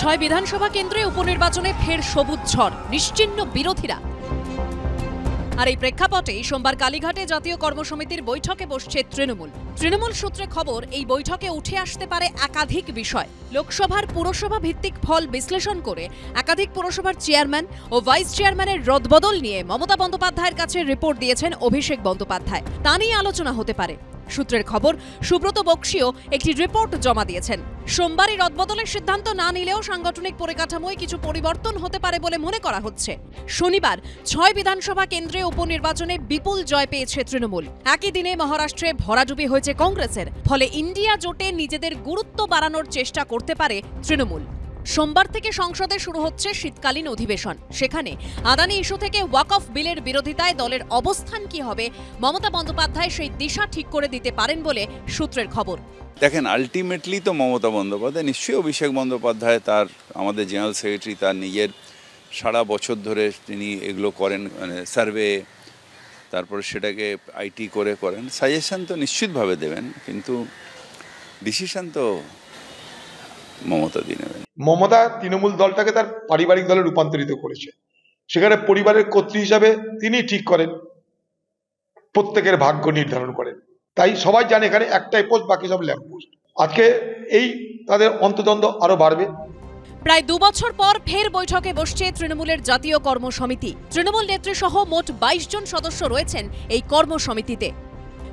ছয় বিধানসভা কেন্দ্রে উপনির্বাচনে ফের সবুজ ঝড়, নিশ্চিহ্ন বিরোধীরা। আর এই প্রেক্ষাপটে সোমবার কালীঘাটে জাতীয় কর্মসমিতির বৈঠকে বসছে তৃণমূল সূত্রে খবর, এই বৈঠকে উঠে আসতে পারে একাধিক বিষয়। লোকসভার পুরসভা ভিত্তিক ফল বিশ্লেষণ করে একাধিক পুরসভার চেয়ারম্যান ও ভাইস চেয়ারম্যানের রদবদল নিয়ে মমতা বন্দ্যোপাধ্যায়ের কাছে রিপোর্ট দিয়েছেন অভিষেক বন্দ্যোপাধ্যায়। তা নিয়ে আলোচনা হতে পারে। সূত্রের খবর, সুব্রত বক্সীও একটি রিপোর্ট জমা দিয়েছেন। সোমবারই রদবদলের সিদ্ধান্ত না নিলেও সাংগঠনিক পরিকাঠামোয় কিছু পরিবর্তন হতে পারে বলে মনে করা হচ্ছে। শনিবার 6 বিধানসভা কেন্দ্রে উপনির্বাচনে বিপুল জয় পেয়েছে তৃণমূল। একই দিনে মহারাষ্ট্রে ভরাডুবি হয়েছে কংগ্রেসের। ফলে ইন্ডিয়া জোটে নিজেদের গুরুত্ব বাড়ানোর চেষ্টা করতে পারে তৃণমূল। সোমবার থেকে সংসদে শুরু হচ্ছে শীতকালীন অধিবেশন। সেখানে আদানি ইস্যু থেকে ওয়াকফ বিলের বিরোধিতায় দলের অবস্থান কি হবে, মমতা বন্দ্যোপাধ্যায় সেই দিশা ঠিক করে দিতে পারেন বলে সূত্রের খবর। দেখেন, আলটিমেটলি তো মমতা বন্দ্যোপাধ্যায়, নিশ্চয়ই অভিষেক বন্দ্যোপাধ্যায় তার আমাদের জেনারেল সেক্রেটারি তার নিজের সারা বছর ধরে তিনি এগুলো করেন, মানে সার্ভে, তারপরে সেটাকে আইটি করেন, সাজেশন তো নিশ্চিতভাবে দেবেন, কিন্তু ডিসিশন তো মমতা দিয়ে নেবেন। মমতা তৃণমূল দলটাকে তার পারিবারিক দলে রূপান্তরিত করেছে। সেখানে পরিবারের কর্ত্রী হিসাবে তিনি ঠিক করেন, প্রত্যেকের ভাগ্য নির্ধারণ করেন। তাই সবাই জানে এখানে একটাই পোস্ট, বাকি সব ল্যাম্প পোস্ট। আজকে এই তাদের অন্তদ্বন্দ্ব আরো বাড়বে। প্রায় 2 বছর পর ফের বৈঠকে বসছে তৃণমূলের জাতীয় কর্মসমিতি। তৃণমূল নেত্রী সহ মোট 22 জন সদস্য রয়েছেন এই কর্মসমিতিতে।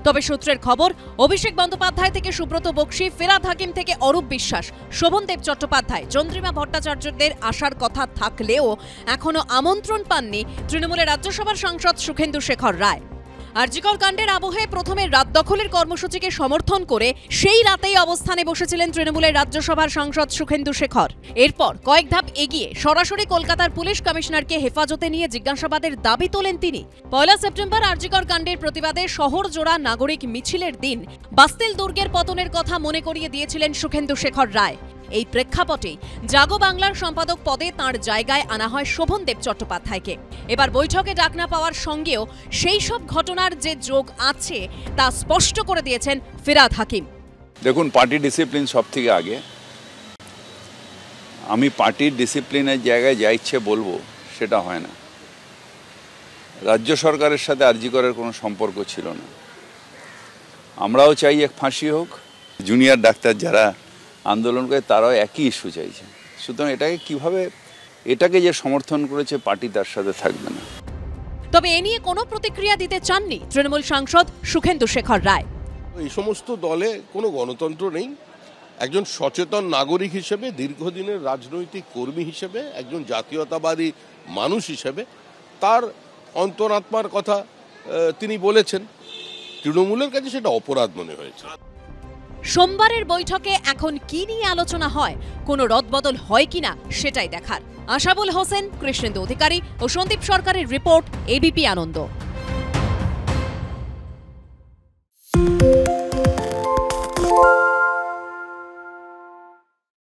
তবে সূত্রের খবর, অভিষেক বন্দ্যোপাধ্যায় থেকে সুব্রত বক্সী, ফিরহাদ হাকিম থেকে অরূপ বিশ্বাস, শোভনদেব চট্টোপাধ্যায়, চন্দ্রিমা ভট্টাচার্যদের আসার কথা থাকলেও এখনো আমন্ত্রণ পাননি তৃণমূলের রাজ্যসভার সাংসদ সুখেন্দু শেখর রায়। আরজিকর কাণ্ডের আবহে প্রথমে রাত দখলের কর্মসূচিকে সমর্থন করে সেই রাতেই অবস্থানে বসেছিলেন তৃণমূলের রাজ্যসভার সাংসদ সুখেন্দু শেখর। এরপর কয়েক ধাপ এগিয়ে সরাসরি কলকাতার পুলিশ কমিশনারকে হেফাজতে নিয়ে জিজ্ঞাসাবাদের দাবি তোলেন তিনি। 1 সেপ্টেম্বর আরজিকর কাণ্ডের প্রতিবাদে শহর জোড়া নাগরিক মিছিলের দিন বাস্তিল দুর্গের পতনের কথা মনে করিয়ে দিয়েছিলেন সুখেন্দু শেখর রায়। এই প্রেক্ষাপটেই জাগো বাংলার সম্পাদক পদে তাঁর জায়গায় আনা হয় শোভনদেব চট্টোপাধ্যায়কে। এবার বৈঠকে ডাক না পাওয়ার সঙ্গেও সেই সব ঘটনার যে যোগ আছে তা স্পষ্ট করে দিয়েছেন ফিরহাদ হাকিম। দেখুন, পার্টি ডিসিপ্লিন সব থেকে আগে। আমি পার্টির ডিসিপ্লিনের জায়গায় যা ইচ্ছে বলবো সেটা হয় না। রাজ্য সরকারের সাথে আরজিকরের কোনো সম্পর্ক ছিল না। আমরাও চাই এক ফাঁসি হোক, জুনিয়র ডাক্তার যারা আন্দোলন করে তারাও একই ইস্যু চাইছে। সুতরাং এটাকে যে সমর্থন করেছে পার্টি, তার সাথে থাকবে না। তবে এ নিয়ে কোনো প্রতিক্রিয়া দিতে চাননি তৃণমূল সাংসদ সুখেন্দু শেখর রায়। এই সমস্ত দলে কোনো গণতন্ত্র নেই। একজন সচেতন নাগরিক হিসেবে, দীর্ঘদিনের রাজনৈতিক কর্মী হিসেবে, একজন জাতীয়তাবাদী মানুষ হিসেবে তার অন্তরাত্মার কথা তিনি বলেছেন। তৃণমূলের কাছে সেটা অপরাধ মনে হয়েছে। সোমবারের বৈঠকে এখন কি নিয়ে আলোচনা হয়, কোনো রদবদল হয় কিনা সেটাই দেখার। আশাবুল হোসেন, কৃষ্ণেন্দু অধিকারী ও সন্দীপ সরকারের রিপোর্ট, এবিপি আনন্দ।